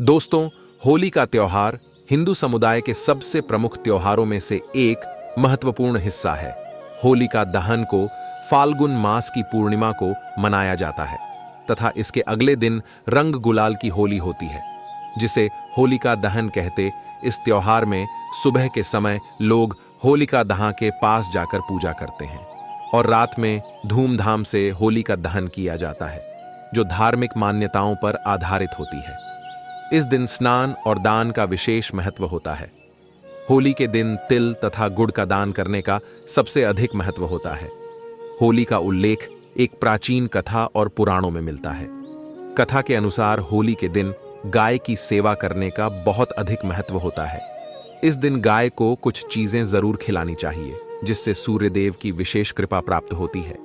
दोस्तों, होली का त्योहार हिंदू समुदाय के सबसे प्रमुख त्योहारों में से एक महत्वपूर्ण हिस्सा है। होली का दहन को फाल्गुन मास की पूर्णिमा को मनाया जाता है तथा इसके अगले दिन रंग गुलाल की होली होती है, जिसे होलिका दहन कहते। इस त्योहार में सुबह के समय लोग होलिका दहन के पास जाकर पूजा करते हैं और रात में धूमधाम से होलिका दहन किया जाता है, जो धार्मिक मान्यताओं पर आधारित होती है। इस दिन स्नान और दान का विशेष महत्व होता है। होली के दिन तिल तथा गुड़ का दान करने का सबसे अधिक महत्व होता है। होली का उल्लेख एक प्राचीन कथा और पुराणों में मिलता है। कथा के अनुसार होली के दिन गाय की सेवा करने का बहुत अधिक महत्व होता है। इस दिन गाय को कुछ चीजें जरूर खिलानी चाहिए, जिससे सूर्यदेव की विशेष कृपा प्राप्त होती है।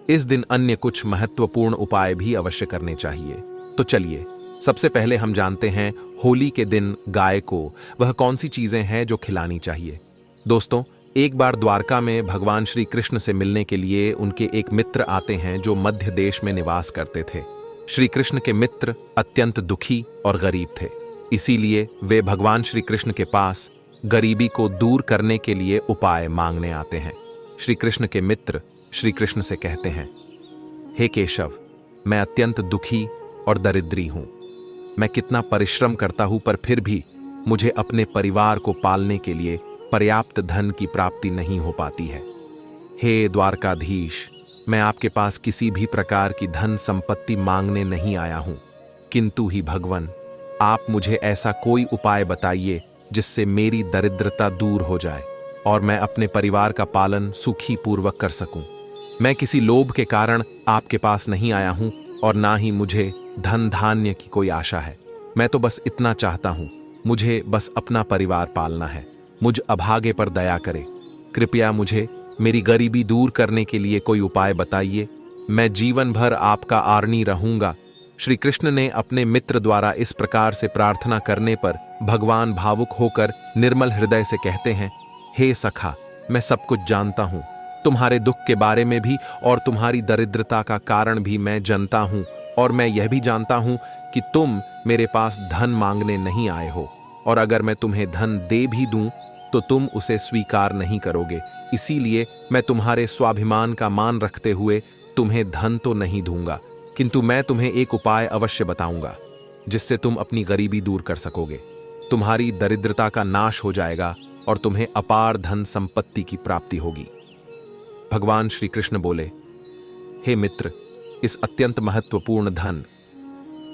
इस दिन अन्य कुछ महत्वपूर्ण उपाय भी अवश्य करने चाहिए। तो चलिए, सबसे पहले हम जानते हैं होली के दिन गाय को वह कौन सी चीजें हैं जो खिलानी चाहिए। दोस्तों, एक बार द्वारका में भगवान श्री कृष्ण से मिलने के लिए उनके एक मित्र आते हैं जो मध्य देश में निवास करते थे। श्री कृष्ण के मित्र अत्यंत दुखी और गरीब थे, इसीलिए वे भगवान श्री कृष्ण के पास गरीबी को दूर करने के लिए उपाय मांगने आते हैं। श्री कृष्ण के मित्र श्री कृष्ण से कहते हैं, हे केशव, मैं अत्यंत दुखी और दरिद्री हूं। मैं कितना परिश्रम करता हूं, पर फिर भी मुझे अपने परिवार को पालने के लिए पर्याप्त धन की प्राप्ति नहीं हो पाती है। हे द्वारकाधीश, मैं आपके पास किसी भी प्रकार की धन संपत्ति मांगने नहीं आया हूं, किंतु ही भगवान, आप मुझे ऐसा कोई उपाय बताइए जिससे मेरी दरिद्रता दूर हो जाए और मैं अपने परिवार का पालन सुखी पूर्वक कर सकूं। मैं किसी लोभ के कारण आपके पास नहीं आया हूं और ना ही मुझे धन धान्य की कोई आशा है। मैं तो बस इतना चाहता हूं, मुझे बस अपना परिवार पालना है। मुझ अभागे पर दया करें। कृपया मुझे मेरी गरीबी दूर करने के लिए कोई उपाय बताइए। मैं जीवन भर आपका आर्णी रहूंगा। श्री कृष्ण ने अपने मित्र द्वारा इस प्रकार से प्रार्थना करने पर भगवान भावुक होकर निर्मल हृदय से कहते हैं, हे सखा, मैं सब कुछ जानता हूं। तुम्हारे दुख के बारे में भी और तुम्हारी दरिद्रता का कारण भी मैं जानता हूं, और मैं यह भी जानता हूं कि तुम मेरे पास धन मांगने नहीं आए हो, और अगर मैं तुम्हें धन दे भी दूं तो तुम उसे स्वीकार नहीं करोगे। इसीलिए मैं तुम्हारे स्वाभिमान का मान रखते हुए तुम्हें धन तो नहीं दूंगा, किंतु मैं तुम्हें एक उपाय अवश्य बताऊंगा जिससे तुम अपनी गरीबी दूर कर सकोगे। तुम्हारी दरिद्रता का नाश हो जाएगा और तुम्हें अपार धन संपत्ति की प्राप्ति होगी। भगवान श्री कृष्ण बोले, हे मित्र, इस अत्यंत महत्वपूर्ण धन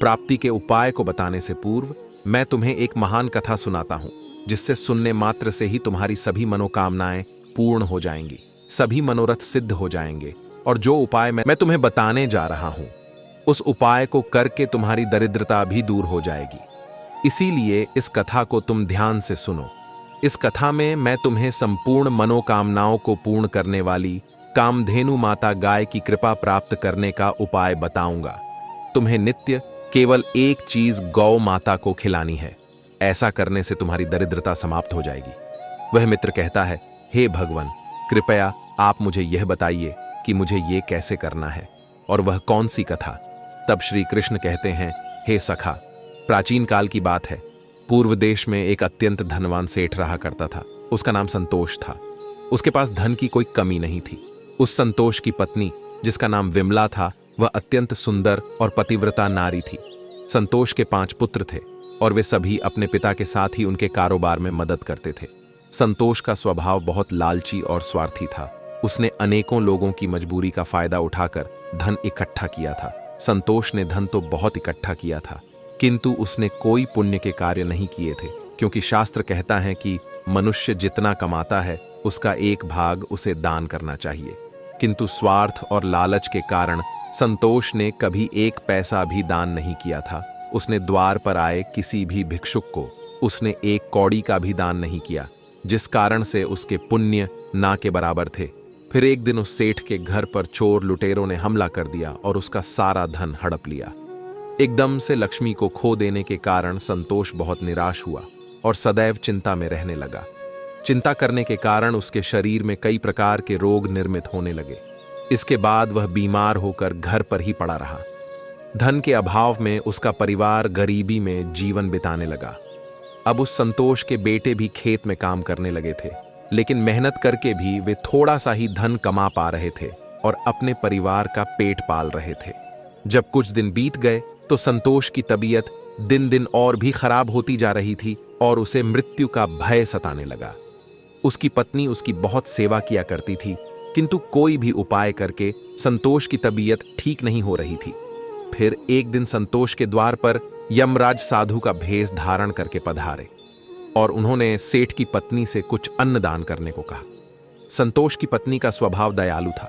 प्राप्ति के उपाय को बताने से पूर्व मैं तुम्हें एक महान कथा सुनाता हूं, जिससे सुनने मात्र से ही तुम्हारी सभी मनोकामनाएं पूर्ण हो जाएंगी, सभी मनोरथ सिद्ध हो जाएंगे, और जो उपाय मैं तुम्हें बताने जा रहा हूं, उस उपाय को करके तुम्हारी दरिद्रता भी दूर हो जाएगी। इसीलिए इस कथा को तुम ध्यान से सुनो। इस कथा में मैं तुम्हें संपूर्ण मनोकामनाओं को पूर्ण करने वाली कामधेनु माता गाय की कृपा प्राप्त करने का उपाय बताऊंगा। तुम्हें नित्य केवल एक चीज गौ माता को खिलानी है। ऐसा करने से तुम्हारी दरिद्रता समाप्त हो जाएगी। वह मित्र कहता है, हे भगवान, कृपया आप मुझे यह बताइए कि मुझे ये कैसे करना है और वह कौन सी कथा। तब श्री कृष्ण कहते हैं, हे सखा, प्राचीन काल की बात है। पूर्व देश में एक अत्यंत धनवान सेठ रहा करता था। उसका नाम संतोष था। उसके पास धन की कोई कमी नहीं थी। उस संतोष की पत्नी, जिसका नाम विमला था, वह अत्यंत सुंदर और पतिव्रता नारी थी। संतोष के 5 पुत्र थे और वे सभी अपने पिता के साथ ही उनके कारोबार में मदद करते थे। संतोष का स्वभाव बहुत लालची और स्वार्थी था। उसने अनेकों लोगों की मजबूरी का फायदा उठाकर धन इकट्ठा किया था। संतोष ने धन तो बहुत इकट्ठा किया था, किंतु उसने कोई पुण्य के कार्य नहीं किए थे, क्योंकि शास्त्र कहता है कि मनुष्य जितना कमाता है उसका एक भाग उसे दान करना चाहिए। किंतु स्वार्थ और लालच के कारण संतोष ने कभी एक पैसा भी दान नहीं किया था। उसने द्वार पर आए किसी भी भिक्षुक को उसने एक कौड़ी का भी दान नहीं किया, जिस कारण से उसके पुण्य ना के बराबर थे। फिर एक दिन उस सेठ के घर पर चोर लुटेरों ने हमला कर दिया और उसका सारा धन हड़प लिया। एकदम से लक्ष्मी को खो देने के कारण संतोष बहुत निराश हुआ और सदैव चिंता में रहने लगा। चिंता करने के कारण उसके शरीर में कई प्रकार के रोग निर्मित होने लगे। इसके बाद वह बीमार होकर घर पर ही पड़ा रहा। धन के अभाव में उसका परिवार गरीबी में जीवन बिताने लगा। अब उस संतोष के बेटे भी खेत में काम करने लगे थे, लेकिन मेहनत करके भी वे थोड़ा सा ही धन कमा पा रहे थे और अपने परिवार का पेट पाल रहे थे। जब कुछ दिन बीत गए तो संतोष की तबीयत दिन दिन और भी खराब होती जा रही थी और उसे मृत्यु का भय सताने लगा। उसकी पत्नी उसकी बहुत सेवा किया करती थी, किंतु कोई भी उपाय करके संतोष की तबीयत ठीक नहीं हो रही थी। फिर एक दिन संतोष के द्वार पर यमराज साधु का भेष धारण करके पधारे और उन्होंने सेठ की पत्नी से कुछ अन्न दान करने को कहा। संतोष की पत्नी का स्वभाव दयालु था,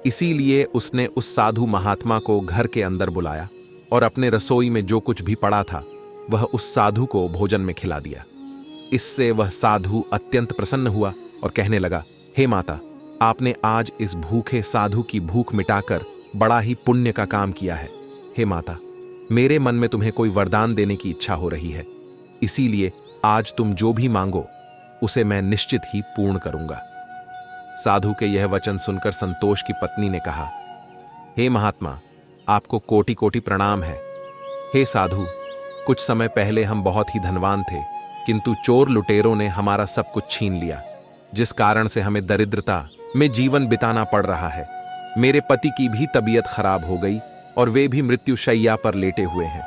इसीलिए उसने उस साधु महात्मा को घर के अंदर बुलाया और अपने रसोई में जो कुछ भी पड़ा था वह उस साधु को भोजन में खिला दिया। इससे वह साधु अत्यंत प्रसन्न हुआ और कहने लगा, हे माता, आपने आज इस भूखे साधु की भूख मिटाकर बड़ा ही पुण्य का काम किया है। हे माता, मेरे मन में तुम्हें कोई वरदान देने की इच्छा हो रही है, इसीलिए आज तुम जो भी मांगो उसे मैं निश्चित ही पूर्ण करूंगा। साधु के यह वचन सुनकर संतोष की पत्नी ने कहा, हे महात्मा, आपको कोटि कोटि प्रणाम है। हे साधु, कुछ समय पहले हम बहुत ही धनवान थे, किंतु चोर लुटेरों ने हमारा सब कुछ छीन लिया, जिस कारण से हमें दरिद्रता में जीवन बिताना पड़ रहा है। मेरे पति की भी तबीयत खराब हो गई और वे भी मृत्युशैया पर लेटे हुए हैं।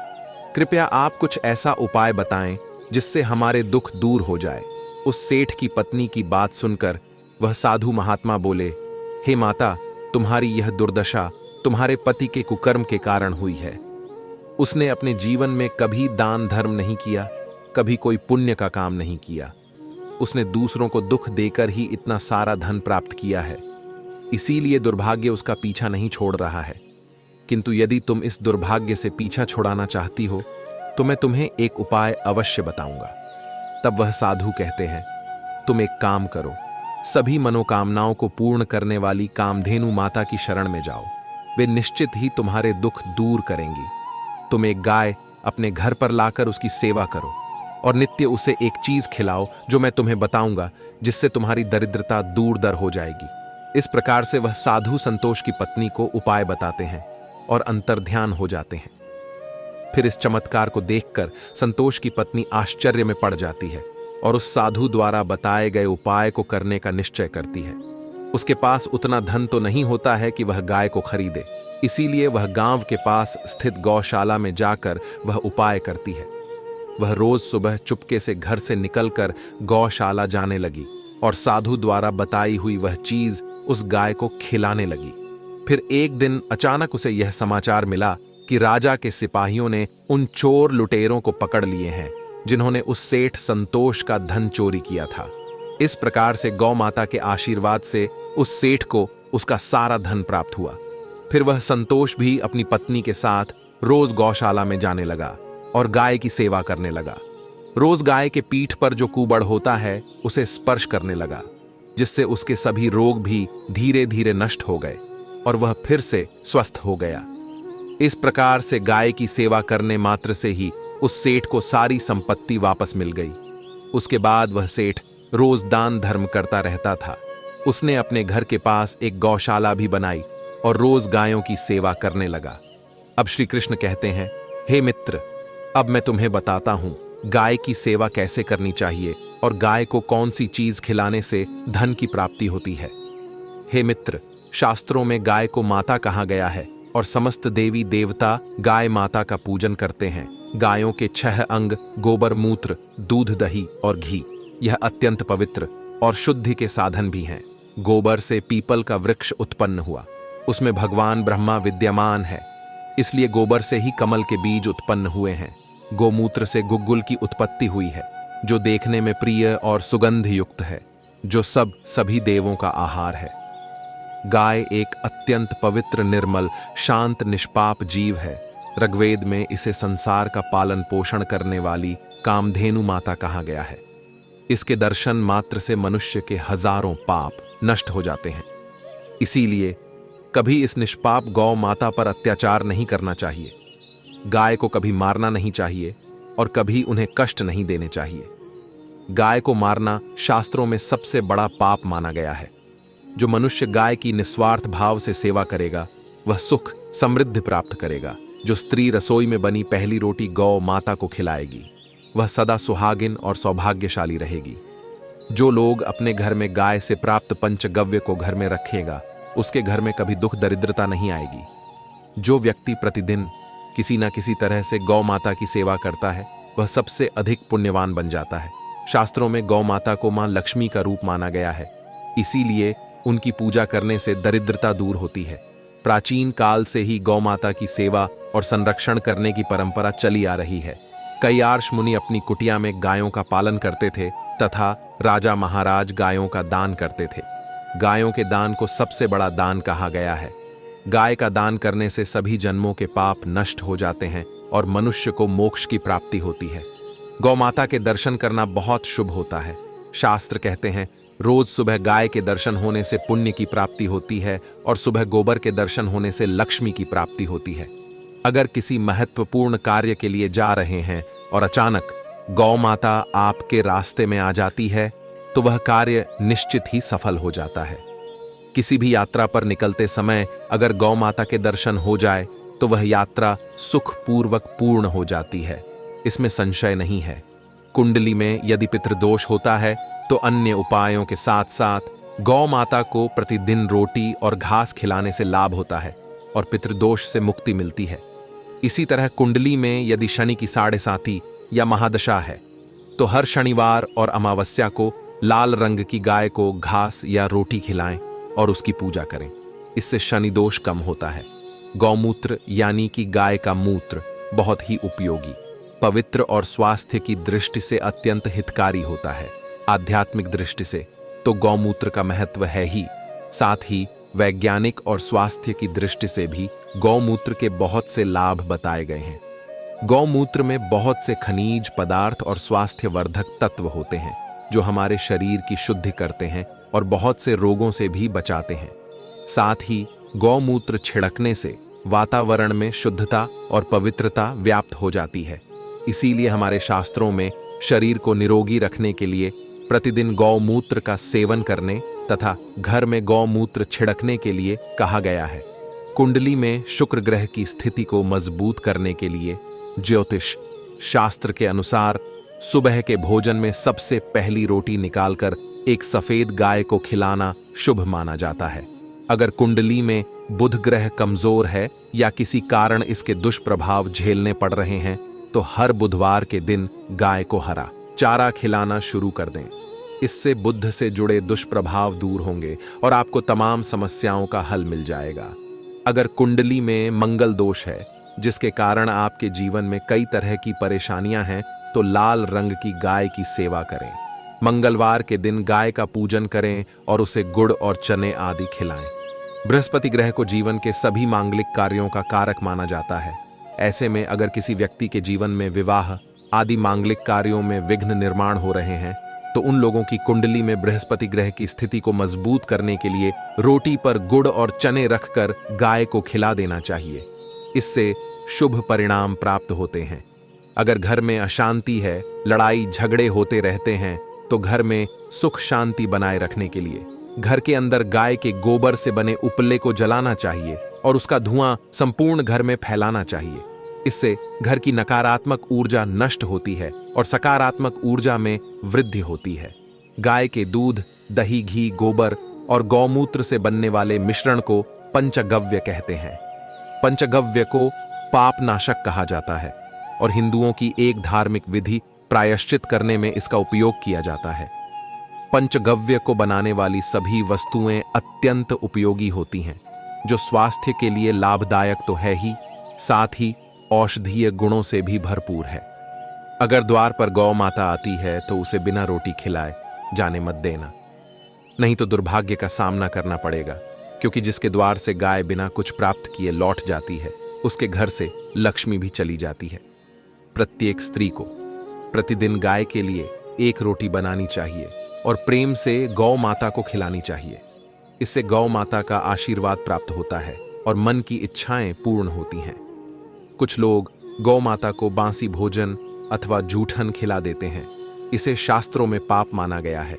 कृपया आप कुछ ऐसा उपाय बताएं जिससे हमारे दुख दूर हो जाए। उस सेठ की पत्नी की बात सुनकर वह साधु महात्मा बोले, हे माता, तुम्हारी यह दुर्दशा तुम्हारे पति के कुकर्म के कारण हुई है। उसने अपने जीवन में कभी दान धर्म नहीं किया, कभी कोई पुण्य का काम नहीं किया। उसने दूसरों को दुख देकर ही इतना सारा धन प्राप्त किया है, इसीलिए दुर्भाग्य उसका पीछा नहीं छोड़ रहा है। किंतु यदि तुम इस दुर्भाग्य से पीछा छुड़ाना चाहती हो तो मैं तुम्हें एक उपाय अवश्य बताऊंगा। तब वह साधु कहते हैं, तुम एक काम करो, सभी मनोकामनाओं को पूर्ण करने वाली कामधेनु माता की शरण में जाओ, वे निश्चित ही तुम्हारे दुख दूर करेंगी। तुम एक गाय अपने घर पर लाकर उसकी सेवा करो और नित्य उसे एक चीज खिलाओ जो मैं तुम्हें बताऊंगा, जिससे तुम्हारी दरिद्रता दूर दर हो जाएगी। इस प्रकार से वह साधु संतोष की पत्नी को उपाय बताते हैं और अंतर्ध्यान हो जाते हैं। फिर इस चमत्कार को देखकर संतोष की पत्नी आश्चर्य में पड़ जाती है और उस साधु द्वारा बताए गए उपाय को करने का निश्चय करती है। उसके पास उतना धन तो नहीं होता है कि वह गाय को खरीदे, इसीलिए वह गांव के पास स्थित गौशाला में जाकर वह उपाय करती है। वह रोज सुबह चुपके से घर से निकलकर गौशाला जाने लगी और साधु द्वारा बताई हुई वह चीज उस गाय को खिलाने लगी। फिर एक दिन अचानक उसे यह समाचार मिला कि राजा के सिपाहियों ने उन चोर लुटेरों को पकड़ लिए हैं जिन्होंने उस सेठ संतोष का धन चोरी किया था। इस प्रकार से गौ माता के आशीर्वाद से उस सेठ को उसका सारा धन प्राप्त हुआ। फिर वह संतोष भी अपनी पत्नी के साथ रोज गौशाला में जाने लगा और गाय की सेवा करने लगा। रोज गाय के पीठ पर जो कुबड़ होता है उसे स्पर्श करने लगा, जिससे उसके सभी रोग भी धीरे धीरे नष्ट हो गए और वह फिर से स्वस्थ हो गया। इस प्रकार से गाय की सेवा करने मात्र से ही उस सेठ को सारी संपत्ति वापस मिल गई। उसके बाद वह सेठ रोज दान धर्म करता रहता था। उसने अपने घर के पास एक गौशाला भी बनाई और रोज गायों की सेवा करने लगा। अब श्री कृष्ण कहते हैं, हे मित्र, अब मैं तुम्हें बताता हूं गाय की सेवा कैसे करनी चाहिए और गाय को कौन सी चीज खिलाने से धन की प्राप्ति होती है। हे मित्र, शास्त्रों में गाय को माता कहा गया है और समस्त देवी देवता गाय माता का पूजन करते हैं। गायों के 6 अंग गोबर, मूत्र, दूध, दही और घी, यह अत्यंत पवित्र और शुद्धि के साधन भी हैं। गोबर से पीपल का वृक्ष उत्पन्न हुआ, उसमें भगवान ब्रह्मा विद्यमान है, इसलिए गोबर से ही कमल के बीज उत्पन्न हुए हैं। गोमूत्र से गुग्गुल की उत्पत्ति हुई है, जो देखने में प्रिय और सुगंध युक्त है, जो सभी देवों का आहार है। गाय एक अत्यंत पवित्र, निर्मल, शांत, निष्पाप जीव है। ऋग्वेद में इसे संसार का पालन पोषण करने वाली कामधेनु माता कहा गया है। इसके दर्शन मात्र से मनुष्य के हजारों पाप नष्ट हो जाते हैं। इसीलिए कभी इस निष्पाप गौ माता पर अत्याचार नहीं करना चाहिए। गाय को कभी मारना नहीं चाहिए और कभी उन्हें कष्ट नहीं देने चाहिए। गाय को मारना शास्त्रों में सबसे बड़ा पाप माना गया है। जो मनुष्य गाय की निस्वार्थ भाव से सेवा करेगा वह सुख समृद्धि प्राप्त करेगा। जो स्त्री रसोई में बनी पहली रोटी गौ माता को खिलाएगी वह सदा सुहागिन और सौभाग्यशाली रहेगी। जो लोग अपने घर में गाय से प्राप्त पंचगव्य को घर में रखेगा उसके घर में कभी दुख दरिद्रता नहीं आएगी। जो व्यक्ति प्रतिदिन किसी न किसी तरह से गौ माता की सेवा करता है वह सबसे अधिक पुण्यवान बन जाता है। शास्त्रों में गौ माता को मां लक्ष्मी का रूप माना गया है, इसीलिए उनकी पूजा करने से दरिद्रता दूर होती है। प्राचीन काल से ही गौ माता की सेवा और संरक्षण करने की परंपरा चली आ रही है। कई आर्ष मुनि अपनी कुटिया में गायों का पालन करते थे तथा राजा महाराज गायों का दान करते थे। गायों के दान को सबसे बड़ा दान कहा गया है। गाय का दान करने से सभी जन्मों के पाप नष्ट हो जाते हैं और मनुष्य को मोक्ष की प्राप्ति होती है। गौ माता के दर्शन करना बहुत शुभ होता है। शास्त्र कहते हैं रोज सुबह गाय के दर्शन होने से पुण्य की प्राप्ति होती है और सुबह गोबर के दर्शन होने से लक्ष्मी की प्राप्ति होती है। अगर किसी महत्वपूर्ण कार्य के लिए जा रहे हैं और अचानक गौ माता आपके रास्ते में आ जाती है तो वह कार्य निश्चित ही सफल हो जाता है। किसी भी यात्रा पर निकलते समय अगर गौ माता के दर्शन हो जाए तो वह यात्रा सुखपूर्वक पूर्ण हो जाती है, इसमें संशय नहीं है। कुंडली में यदि पितृदोष होता है तो अन्य उपायों के साथ साथ गौ माता को प्रतिदिन रोटी और घास खिलाने से लाभ होता है और पितृदोष से मुक्ति मिलती है। इसी तरह कुंडली में यदि शनि की 7.5 या महादशा है तो हर शनिवार और अमावस्या को लाल रंग की गाय को घास या रोटी खिलाएं और उसकी पूजा करें, इससे शनि दोष कम होता है। गौमूत्र यानी कि गाय का मूत्र बहुत ही उपयोगी, पवित्र और स्वास्थ्य की दृष्टि से अत्यंत हितकारी होता है। आध्यात्मिक दृष्टि से तो गौमूत्र का महत्व है ही, साथ ही वैज्ञानिक और स्वास्थ्य की दृष्टि से भी गौमूत्र के बहुत से लाभ बताए गए हैं। गौमूत्र में बहुत से खनिज पदार्थ और स्वास्थ्यवर्धक तत्व होते हैं जो हमारे शरीर की शुद्धि करते हैं और बहुत से रोगों से भी बचाते हैं। साथ ही गौमूत्र छिड़कने से वातावरण में शुद्धता और पवित्रता व्याप्त हो जाती है। इसीलिए हमारे शास्त्रों में शरीर को निरोगी रखने के लिए प्रतिदिन गौमूत्र का सेवन करने तथा घर में गौमूत्र छिड़कने के लिए कहा गया है। कुंडली में शुक्र ग्रह की स्थिति को मजबूत करने के लिए ज्योतिष शास्त्र के अनुसार सुबह के भोजन में सबसे पहली रोटी निकालकर एक सफेद गाय को खिलाना शुभ माना जाता है। अगर कुंडली में बुध ग्रह कमजोर है या किसी कारण इसके दुष्प्रभाव झेलने पड़ रहे हैं तो हर बुधवार के दिन गाय को हरा चारा खिलाना शुरू कर दें। इससे बुध से जुड़े दुष्प्रभाव दूर होंगे और आपको तमाम समस्याओं का हल मिल जाएगा। अगर कुंडली में मंगल दोष है जिसके कारण आपके जीवन में कई तरह की परेशानियां हैं तो लाल रंग की गाय की सेवा करें। मंगलवार के दिन गाय का पूजन करें और उसे गुड़ और चने आदि खिलाएं। बृहस्पति ग्रह को जीवन के सभी मांगलिक कार्यों का कारक माना जाता है। ऐसे में अगर किसी व्यक्ति के जीवन में विवाह आदि मांगलिक कार्यों में विघ्न निर्माण हो रहे हैं तो उन लोगों की कुंडली में बृहस्पति ग्रह की स्थिति को मजबूत करने के लिए रोटी पर गुड़ और चने रखकर गाय को खिला देना चाहिए। इससे शुभ परिणाम प्राप्त होते हैं। अगर घर में अशांति है, लड़ाई झगड़े होते रहते हैं तो घर में सुख शांति बनाए रखने के लिए घर के अंदर गाय के गोबर से बने उपले को जलाना चाहिए और उसका धुआं संपूर्ण घर में फैलाना चाहिए। इससे घर की नकारात्मक ऊर्जा नष्ट होती है और सकारात्मक ऊर्जा में वृद्धि होती है। गाय के दूध, दही, घी, गोबर और गौमूत्र से बनने वाले मिश्रण को पंचगव्य कहते हैं। पंचगव्य को पापनाशक कहा जाता है और हिंदुओं की एक धार्मिक विधि प्रायश्चित करने में इसका उपयोग किया जाता है। पंचगव्य को बनाने वाली सभी वस्तुएं अत्यंत उपयोगी होती हैं, जो स्वास्थ्य के लिए लाभदायक तो है ही, साथ ही औषधीय गुणों से भी भरपूर है। अगर द्वार पर गौ माता आती है तो उसे बिना रोटी खिलाए जाने मत देना, नहीं तो दुर्भाग्य का सामना करना पड़ेगा, क्योंकि जिसके द्वार से गाय बिना कुछ प्राप्त किए लौट जाती है उसके घर से लक्ष्मी भी चली जाती है। प्रत्येक स्त्री को प्रतिदिन गाय के लिए एक रोटी बनानी चाहिए और प्रेम से गौ माता को खिलानी चाहिए। इससे गौ माता का आशीर्वाद प्राप्त होता है और मन की इच्छाएं पूर्ण होती हैं। कुछ लोग गौ माता को बासी भोजन अथवा जूठन खिला देते हैं। इसे शास्त्रों में पाप माना गया है।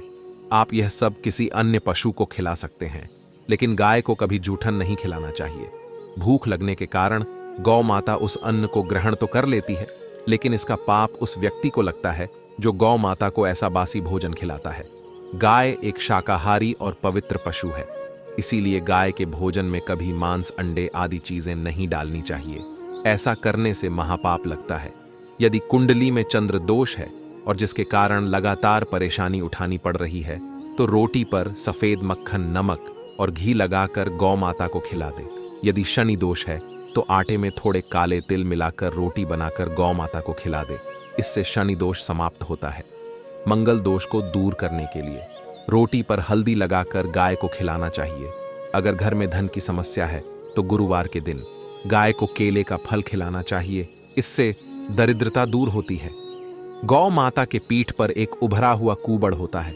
आप यह सब किसी अन्य पशु को खिला सकते हैं, लेकिन गाय को कभी जूठन नहीं खिलाना चाहिए। भूख लगने के कारण गौ माता उस अन्न को ग्रहण तो कर लेती है, लेकिन इसका पाप उस व्यक्ति को लगता है जो गौ माता को ऐसा बासी भोजन खिलाता है। गाय एक शाकाहारी और पवित्र पशु है, इसीलिए गाय के भोजन में कभी मांस, अंडे आदि चीजें नहीं डालनी चाहिए। ऐसा करने से महापाप लगता है। यदि कुंडली में चंद्र दोष है और जिसके कारण लगातार परेशानी उठानी पड़ रही है, तो रोटी पर सफेद मक्खन, नमक और घी लगाकर गौ माता को खिला दे। यदि शनि दोष है तो आटे में थोड़े काले तिल मिलाकर रोटी बनाकर गौ माता को खिला दे। इससे शनि दोष समाप्त होता है। मंगल दोष को दूर करने के लिए रोटी पर हल्दी लगाकर गाय को खिलाना चाहिए। अगर घर में धन की समस्या है तो गुरुवार के दिन गाय को केले का फल खिलाना चाहिए। इससे दरिद्रता दूर होती है। गौ माता के पीठ पर एक उभरा हुआ कूबड़ होता है।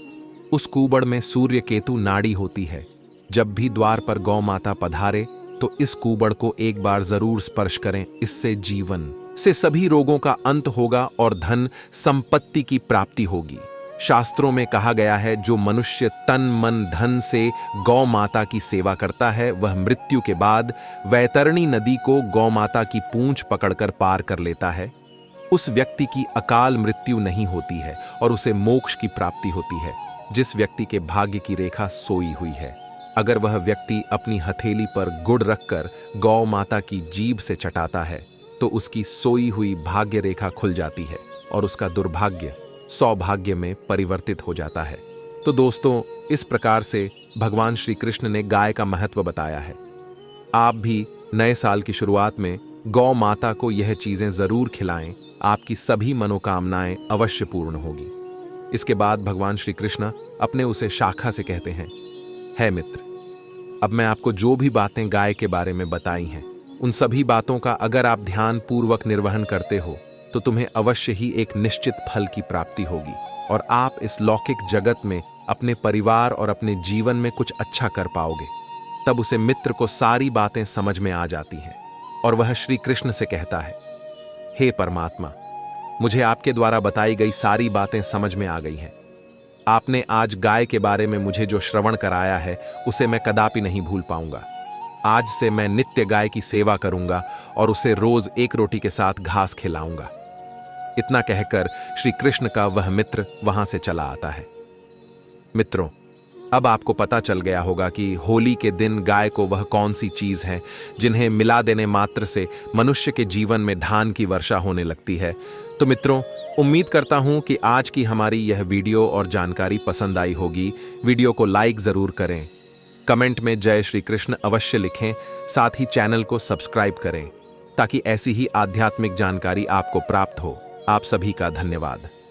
उस कूबड़ में सूर्य केतु नाड़ी होती है। जब भी द्वार पर गौ माता पधारे तो इस कूबड़ को एक बार जरूर स्पर्श करें। इससे जीवन से सभी रोगों का अंत होगा और धन संपत्ति की प्राप्ति होगी। शास्त्रों में कहा गया है, जो मनुष्य तन मन धन से गौ माता की सेवा करता है, वह मृत्यु के बाद वैतरणी नदी को गौ माता की पूंछ पकड़कर पार कर लेता है। उस व्यक्ति की अकाल मृत्यु नहीं होती है और उसे मोक्ष की प्राप्ति होती है। जिस व्यक्ति के भाग्य की रेखा सोई हुई है, अगर वह व्यक्ति अपनी हथेली पर गुड़ रखकर गौ माता की जीभ से चटाता है तो उसकी सोई हुई भाग्य रेखा खुल जाती है और उसका दुर्भाग्य सौभाग्य में परिवर्तित हो जाता है। तो दोस्तों, इस प्रकार से भगवान श्री कृष्ण ने गाय का महत्व बताया है। आप भी नए साल की शुरुआत में गौ माता को यह चीजें जरूर खिलाएं। आपकी सभी मनोकामनाएं अवश्य पूर्ण होगी। इसके बाद भगवान श्री कृष्ण अपने उसे शाखा से कहते हैं, है मित्र, अब मैं आपको जो भी बातें गाय के बारे में बताई हैं, उन सभी बातों का अगर आप ध्यान पूर्वक निर्वहन करते हो तो तुम्हें अवश्य ही एक निश्चित फल की प्राप्ति होगी और आप इस लौकिक जगत में अपने परिवार और अपने जीवन में कुछ अच्छा कर पाओगे। तब उसे मित्र को सारी बातें समझ में आ जाती हैं और वह श्री कृष्ण से कहता है, हे परमात्मा, मुझे आपके द्वारा बताई गई सारी बातें समझ में आ गई हैं। आपने आज गाय के बारे में मुझे जो श्रवण कराया है उसे मैं कदापि नहीं भूल पाऊंगा। आज से मैं नित्य गाय की सेवा करूंगा और उसे रोज एक रोटी के साथ घास खिलाऊंगा। इतना कहकर श्री कृष्ण का वह मित्र वहां से चला आता है। मित्रों, अब आपको पता चल गया होगा कि होली के दिन गाय को वह कौन सी चीज है जिन्हें मिला देने मात्र से मनुष्य के जीवन में धान की वर्षा होने लगती है। तो मित्रों, उम्मीद करता हूं कि आज की हमारी यह वीडियो और जानकारी पसंद आई होगी। वीडियो को लाइक जरूर करें, कमेंट में जय श्री कृष्ण अवश्य लिखें, साथ ही चैनल को सब्सक्राइब करें ताकि ऐसी ही आध्यात्मिक जानकारी आपको प्राप्त हो। आप सभी का धन्यवाद।